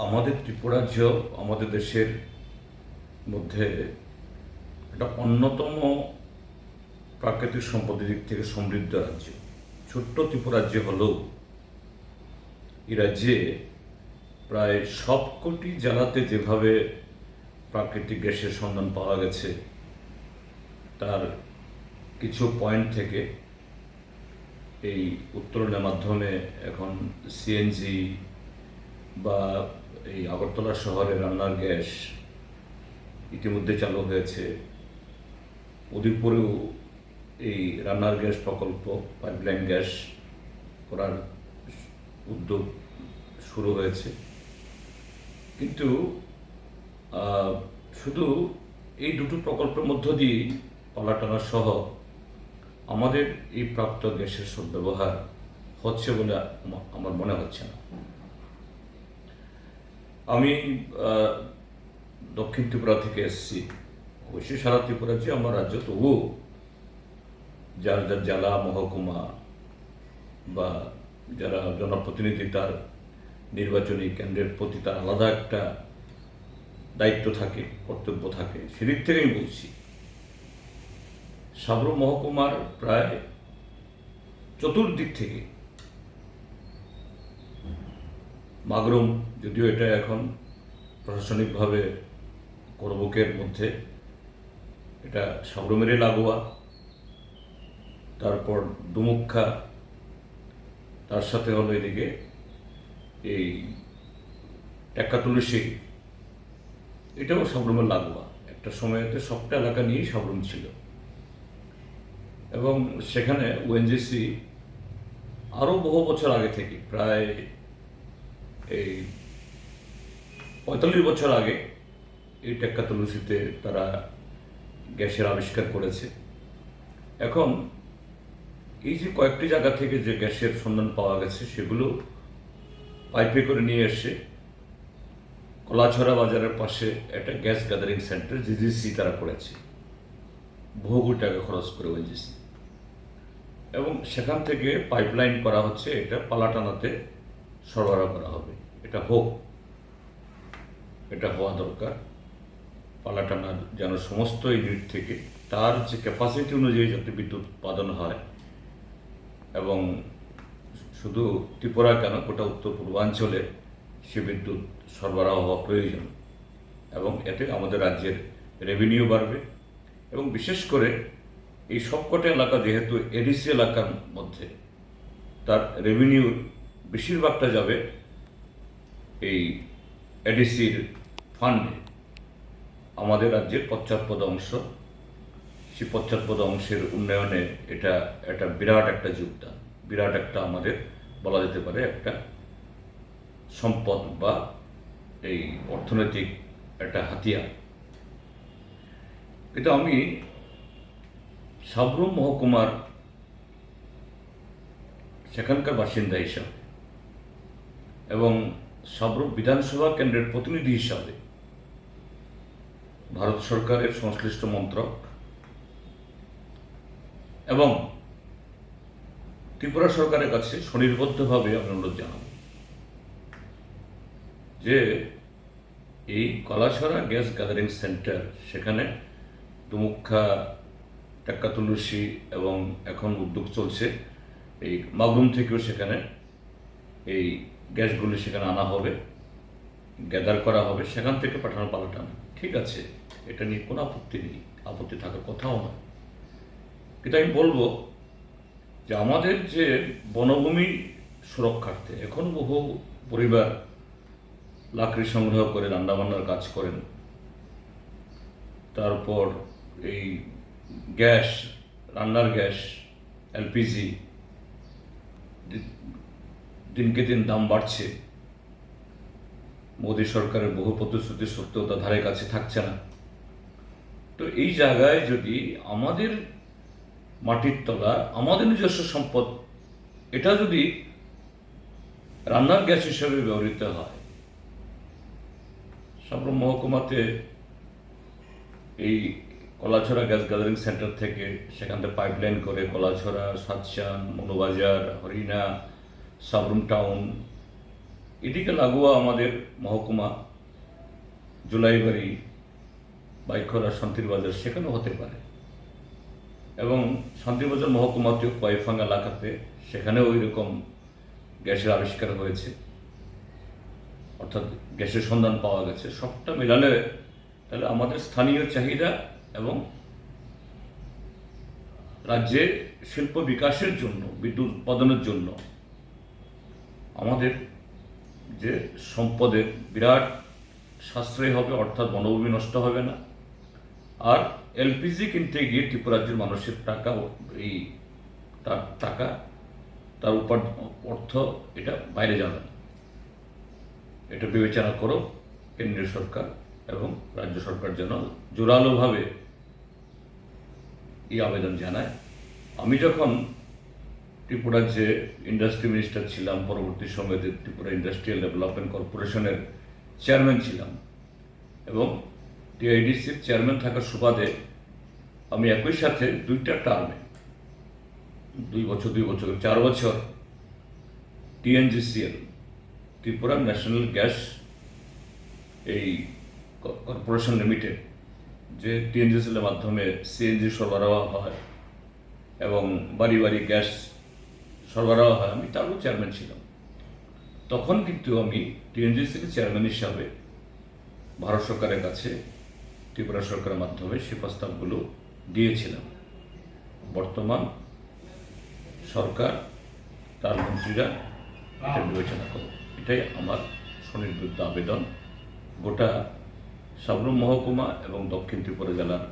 আমাদের ত্রিপুরাজ্য আমাদের দেশের মধ্যে একটা অন্যতম প্রাকৃতিক সম্পদের দিক থেকে সমৃদ্ধ রাজ্য। ছোট্ট ত্রিপুরাজ্য হলেও এই রাজ্যে প্রায় সবকটি জেলাতে যেভাবে প্রাকৃতিক গ্যাসের সন্ধান পাওয়া গেছে, তার কিছু পয়েন্ট থেকে এই উত্তোলনের মাধ্যমে এখন সিএনজি বা এই আগরতলা শহরে রান্নার গ্যাস ইতিমধ্যে চালু হয়েছে। উদয়পুরেও এই রান্নার গ্যাস প্রকল্প, পাইপলাইন গ্যাস করার উদ্যোগ শুরু হয়েছে। কিন্তু শুধু এই দুটো প্রকল্পের মধ্য দিয়েই পালাটানা সহ আমাদের এই প্রাপ্ত গ্যাসের সদ্ব্যবহার হচ্ছে বলে আমার মনে হচ্ছে না। আমি দক্ষিণ ত্রিপুরা থেকে এসেছি, অবশ্যই সারা ত্রিপুরা যে আমার রাজ্য, তবুও যার যার জেলা, মহকুমা বা যারা জনপ্রতিনিধি, তার নির্বাচনী কেন্দ্রের প্রতি তার আলাদা একটা দায়িত্ব থাকে, কর্তব্য থাকে। সেদিক থেকে আমি বলছি, সাবরুম মহকুমার প্রায় চতুর্দিক থেকে মাগরুম, যদিও এটা এখন প্রশাসনিকভাবে করবুকের মধ্যে, এটা সাবরুমেরই লাগোয়া, তারপর দুমুক্ষা, তার সাথে হলো এদিকে এই টেক্কাতুলসী, এটাও সাবরুমের লাগোয়া। একটা সময়তে সবটা এলাকা নিয়েই সাবরুম ছিল, এবং সেখানে ওএনজিসি আরও বহু বছর আগে থেকে, প্রায় এই 45 বছর আগে এই টেক্কাতুলসীতে তারা গ্যাসের আবিষ্কার করেছে। এখন এই যে কয়েকটি জায়গা থেকে যে গ্যাসের সন্ধান পাওয়া গেছে, সেগুলো পাইপে করে নিয়ে এসে কলাছড়া বাজারের পাশে একটা গ্যাস গ্যাদারিং সেন্টার জিজিসি তারা করেছে, বহু কোটি টাকা খরচ করে ওএনজিসি, এবং সেখান থেকে পাইপলাইন করা হচ্ছে, এটা পালাটানাতে সরবরাহ করা হবে। এটা হোক, এটা হওয়া দরকার। পালাটানার যেন সমস্ত ইউনিট থেকে তার যে ক্যাপাসিটি অনুযায়ী যাতে বিদ্যুৎ উৎপাদন হয়, এবং শুধু ত্রিপুরা কেন, গোটা উত্তর পূর্বাঞ্চলে সে বিদ্যুৎ সরবরাহ হওয়া প্রয়োজন, এবং এতে আমাদের রাজ্যের রেভিনিউ বাড়বে। এবং বিশেষ করে এই সবকটা এলাকা যেহেতু এডিসি এলাকার মধ্যে, তার রেভিনিউর বেশিরভাগটা যাবে এই এডিসির ফান্ডে। আমাদের রাজ্যের পশ্চাৎপদ অংশ, সেই পশ্চাৎপদ অংশের উন্নয়নে এটা একটা বিরাট একটা যোগদান, বিরাট একটা আমাদের বলা যেতে পারে একটা সম্পদ বা এই অর্থনৈতিক একটা হাতিয়ার। কিন্তু আমি সাবরুম মহকুমার সেখানকার বাসিন্দা হিসাবে এবং সাবরুম বিধানসভা কেন্দ্রের প্রতিনিধি হিসাবে ভারত সরকারের সংশ্লিষ্ট মন্ত্রক এবং ত্রিপুরা সরকারের কাছে স্বনির্বদ্ধভাবে আমি অনুরোধ জানাব যে এই কলাছড়া গ্যাস গ্যাদারিং সেন্টার, সেখানে দুমুক্ষা, টেক্কাতুলসী, এবং এখন উদ্যোগ চলছে এই মাগরুম থেকেও সেখানে এই গ্যাসগুলি সেখানে আনা হবে, গ্যাদার করা হবে, সেখান থেকে পালাটানো। ঠিক আছে, এটা নিয়ে কোনো আপত্তি নেই, আপত্তি থাকার কথাও নয়। কিন্তু আমি বলবো যে আমাদের যে বনভূমি সুরক্ষার্থে এখন বহু পরিবার লাকড়ি সংগ্রহ করে রান্নাবান্নার কাজ করেন, তারপর এই গ্যাস, রান্নার গ্যাস, এলপিজি দিনকে দিন দাম বাড়ছে। মোদী সরকারের বহু প্রতিশ্রুতি সত্ত্বেও তা ধারে কাছে থাকছে না। তো এই জায়গায় যদি আমাদের মাটির তলা, আমাদের নিজস্ব সম্পদ, এটা যদি রান্নার গ্যাস হিসেবে ব্যবহৃত হয়, সাবরুম মহকুমাতে এই কলাছড়া গ্যাস গ্যাদারিং সেন্টার থেকে সেখান থেকে পাইপলাইন করে কলাছড়া, সাতসান, মনোবাজার, হরিণা, সাবরুম টাউন, এদিকে লাগোয়া আমাদের মহকুমা জুলাইবাড়ি, বাইখরা, শান্তিরবাজার, সেখানেও হতে পারে। এবং শান্তিরবাজার মহকুমাতেও কয়েকফাঙ্গা এলাকাতে সেখানেও ওই রকম গ্যাসের আবিষ্কার হয়েছে, অর্থাৎ গ্যাসের সন্ধান পাওয়া গেছে। সবটা মেলালে তাহলে আমাদের স্থানীয় চাহিদা এবং রাজ্যে শিল্প বিকাশের জন্য, বিদ্যুৎ উৎপাদনের জন্য আমাদের যে সম্পদের বিরাট সাশ্রয় হবে, অর্থাৎ বনভূমি নষ্ট হবে না। আর এলপিজি কিনতে গিয়ে ত্রিপুরা রাজ্যের মানুষের টাকা, এই তার টাকা, তার অর্থ এটা বাইরে যাবে না। এটা বিবেচনা করো কেন্দ্রীয় সরকার এবং রাজ্য সরকার যেন জোরালোভাবে এই আবেদন জানায়। আমি যখন ত্রিপুরার যে ইন্ডাস্ট্রি মিনিস্টার ছিলাম, পরবর্তী সময়ে ত্রিপুরা ইন্ডাস্ট্রিয়াল ডেভেলপমেন্ট কর্পোরেশনের চেয়ারম্যান ছিলাম এবং টিআইডিসির চেয়ারম্যান থাকার সুবাদে আমি একই সাথে দুইটা টার্মে 2 বছর 4 বছর টিএনজিসিএল, ত্রিপুরা ন্যাশনাল গ্যাস এই কর্পোরেশন লিমিটেড, যে টিএনজিসিএল এর মাধ্যমে সিএনজি সরবরাহ হয় এবং বাড়ি বাড়ি গ্যাস সরবরাহ হয়, আমি তারও চেয়ারম্যান ছিলাম। তখন কিন্তু আমি টিএনজিসিএল চেয়ারম্যান হিসাবে ভারত সরকারের কাছে ত্রিপুরা সরকারের মাধ্যমে সে প্রস্তাবগুলো দিয়েছিলাম। বর্তমান সরকার, তার মন্ত্রীরা এটা বিবেচনা করো, এটাই আমার সুনির্দিষ্ট আবেদন গোটা সাবরুম মহকুমা এবং দক্ষিণ ত্রিপুরা জেলার